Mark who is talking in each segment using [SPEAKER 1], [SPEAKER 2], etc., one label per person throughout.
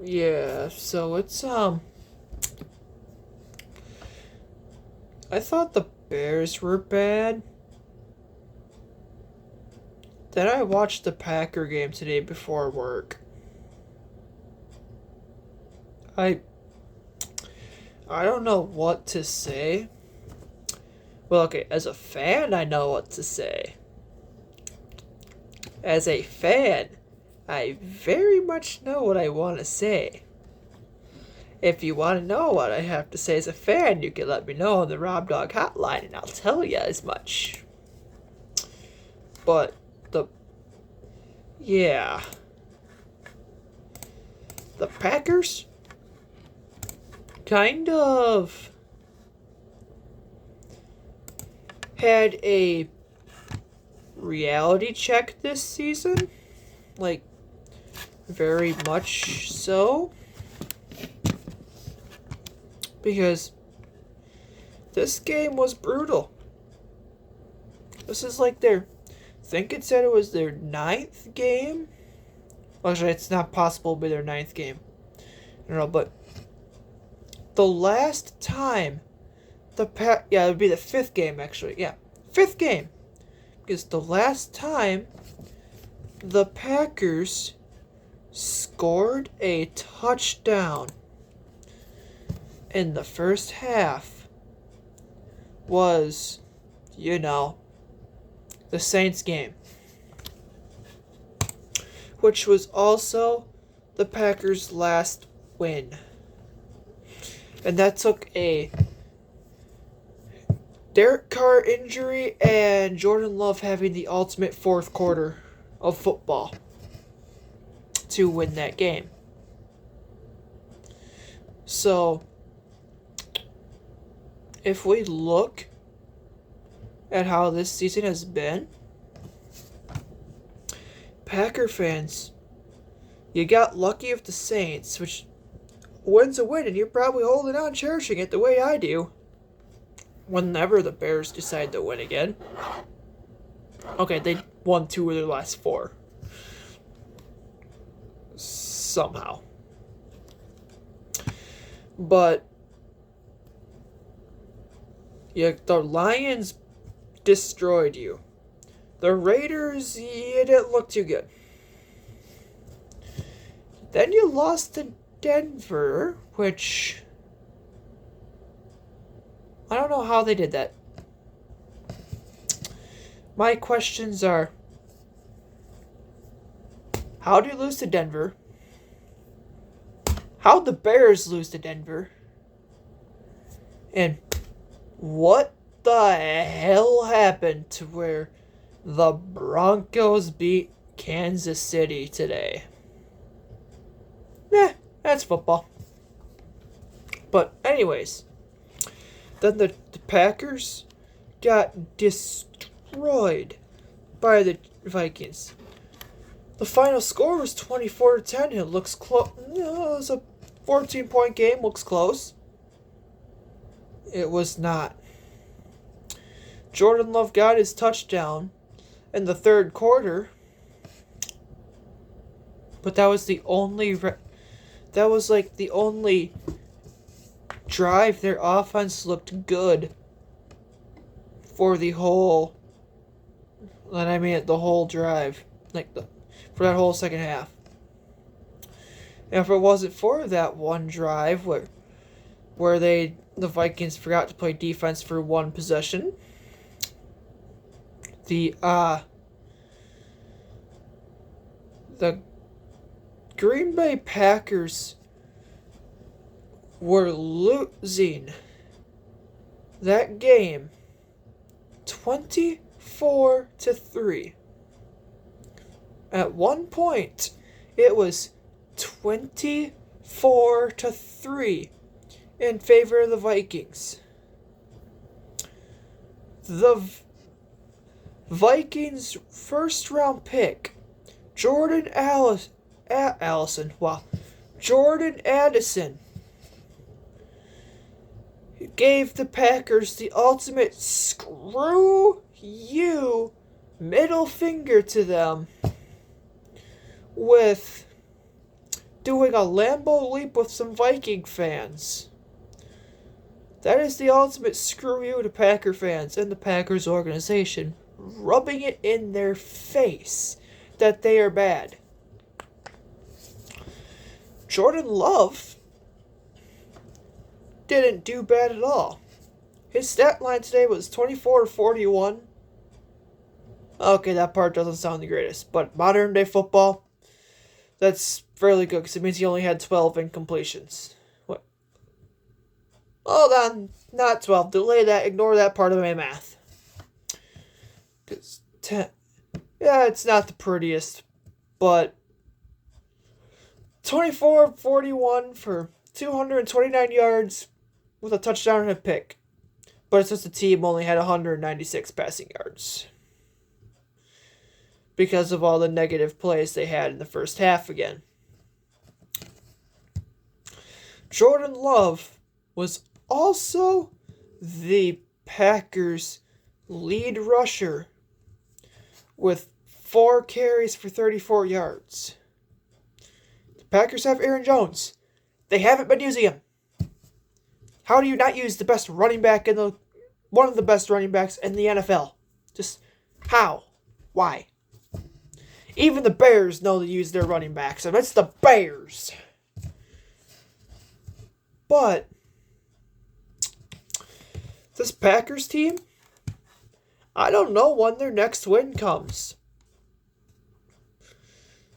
[SPEAKER 1] Yeah, so I thought the Bears were bad. Then I watched the Packer game today before work. I I don't know what to say. Well, okay, as a fan, I know what to say. As a fan, I very much know what I want to say. If you want to know what I have to say as a fan, you can let me know on the Rob Dog hotline and I'll tell you as much. But the yeah, the Packers kind of had a reality check this season. Like, very much so. Because this game was brutal. This is like their. I think it said it was their ninth game. Well, actually, it's not possible to be their ninth game. I don't know, but the last time yeah, it would be the fifth game actually. Yeah, fifth game. Because the last time the Packers scored a touchdown in the first half was, the Saints game, which was also the Packers' last win. And that took a Derek Carr injury and Jordan Love having the ultimate fourth quarter of football to win that game. So, if we look at how this season has been, Packer fans, you got lucky with the Saints, which win's a win, and you're probably holding on, cherishing it the way I do. Whenever the Bears decide to win again. Okay, they won 2 of their last 4. Somehow. But yeah, the Lions destroyed you. The Raiders, you didn't look too good. Then you lost to Denver, which I don't know how they did that. My questions are, how do you lose to Denver? How'd the Bears lose to Denver? And what the hell happened to where the Broncos beat Kansas City today? That's football. But anyways, then the Packers got destroyed by the Vikings. The final score was 24-10. It looks close. It was a 14-point game. Looks close. It was not. Jordan Love got his touchdown in the third quarter, but that was the only. That was like the only drive their offense looked good for the whole. And I mean the whole drive, for that whole second half. And if it wasn't for that one drive where the Vikings forgot to play defense for one possession, the Green Bay Packers were losing that game 24-3. At one point, it was 24-3 in favor of the Vikings. The Vikings' first round pick, Jordan Addison, gave the Packers the ultimate screw you middle finger to them with doing a Lambeau leap with some Viking fans. That is the ultimate screw you to Packer fans and the Packers organization, rubbing it in their face that they are bad. Jordan Love didn't do bad at all. His stat line today was 24-41. Okay, that part doesn't sound the greatest, but modern day football, that's fairly good because it means he only had 12 incompletions. What? Hold on, not 12. Delay that. Ignore that part of my math. Cause yeah, it's not the prettiest, but 24-41 for 229 yards with a touchdown and a pick. But it's just the team only had 196 passing yards because of all the negative plays they had in the first half again. Jordan Love was also the Packers' lead rusher with 4 carries for 34 yards. The Packers have Aaron Jones. They haven't been using him. How do you not use the best running back one of the best running backs in the NFL? Just how? Why? Even the Bears know to use their running backs, and it's the Bears. But this Packers team, I don't know when their next win comes.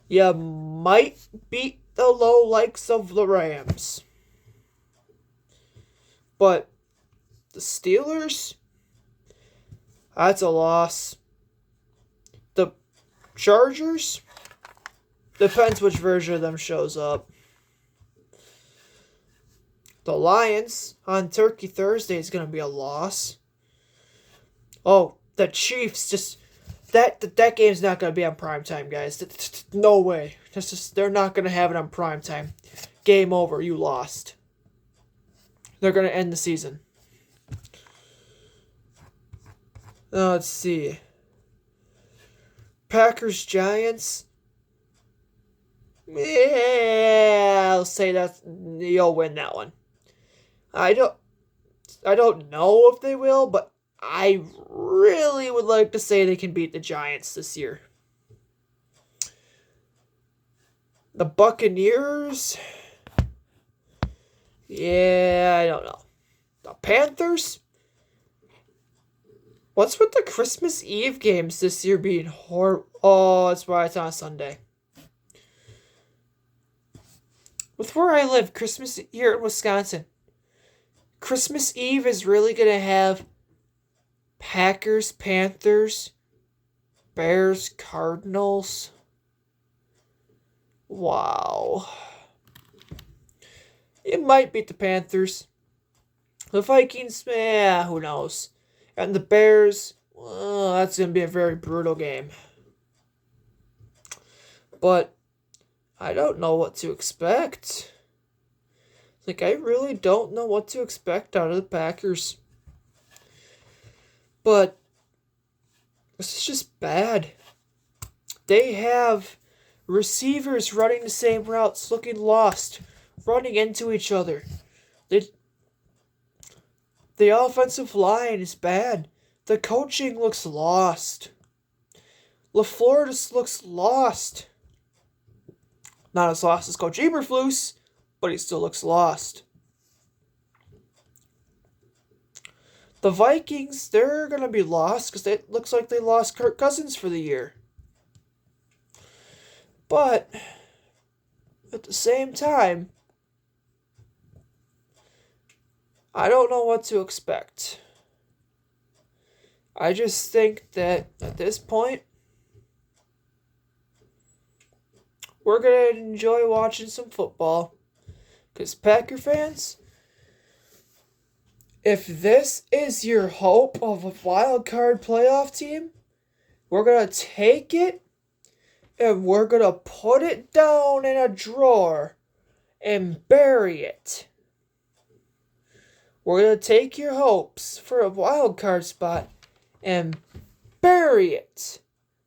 [SPEAKER 1] You might beat the low likes of the Rams. But the Steelers, that's a loss. The Chargers, depends which version of them shows up. The Lions on Turkey Thursday is going to be a loss. Oh, the Chiefs, just that game's not going to be on primetime, guys. No way. They're not going to have it on primetime. Game over. You lost. They're going to end the season. Let's see. Packers, Giants. Yeah, I'll say that you'll win that one. I don't know if they will, but I really would like to say they can beat the Giants this year. The Buccaneers. Yeah, I don't know. The Panthers? What's with the Christmas Eve games this year being horrible? Oh, that's why it's on Sunday. With where I live, Christmas here in Wisconsin, Christmas Eve is really going to have Packers, Panthers, Bears, Cardinals. Wow. It might beat the Panthers. The Vikings, who knows. And the Bears, well, that's going to be a very brutal game. But I don't know what to expect. I really don't know what to expect out of the Packers. But this is just bad. They have receivers running the same routes, looking lost, running into each other. The offensive line is bad. The coaching looks lost. LaFleur just looks lost. Not as lost as Coach Eberflus, but he still looks lost. The Vikings, they're going to be lost because it looks like they lost Kirk Cousins for the year. But at the same time, I don't know what to expect. I just think that at this point, we're going to enjoy watching some football. Because Packer fans, if this is your hope of a wild card playoff team, we're going to take it and we're going to put it down in a drawer and bury it. We're going to take your hopes for a wild card spot and bury it.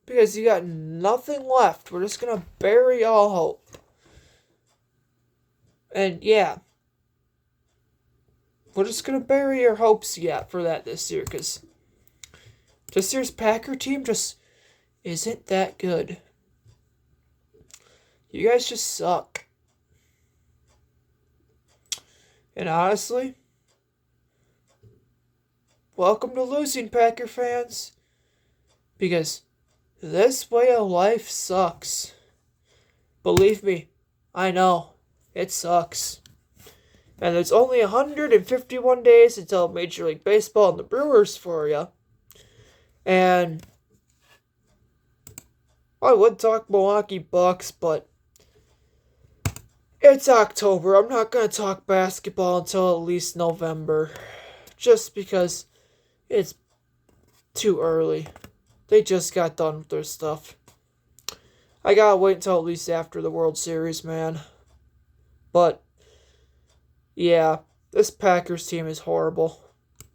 [SPEAKER 1] Because you got nothing left. We're just going to bury all hope. And yeah, we're just going to bury our hopes yet for that this year, because this year's Packer team just isn't that good. You guys just suck. And honestly, welcome to losing, Packer fans. Because this way of life sucks. Believe me, I know. It sucks. And there's only 151 days until Major League Baseball and the Brewers for you. And I would talk Milwaukee Bucks, but it's October. I'm not going to talk basketball until at least November. Just because it's too early. They just got done with their stuff. I gotta wait until at least after the World Series, man. But, yeah, this Packers team is horrible.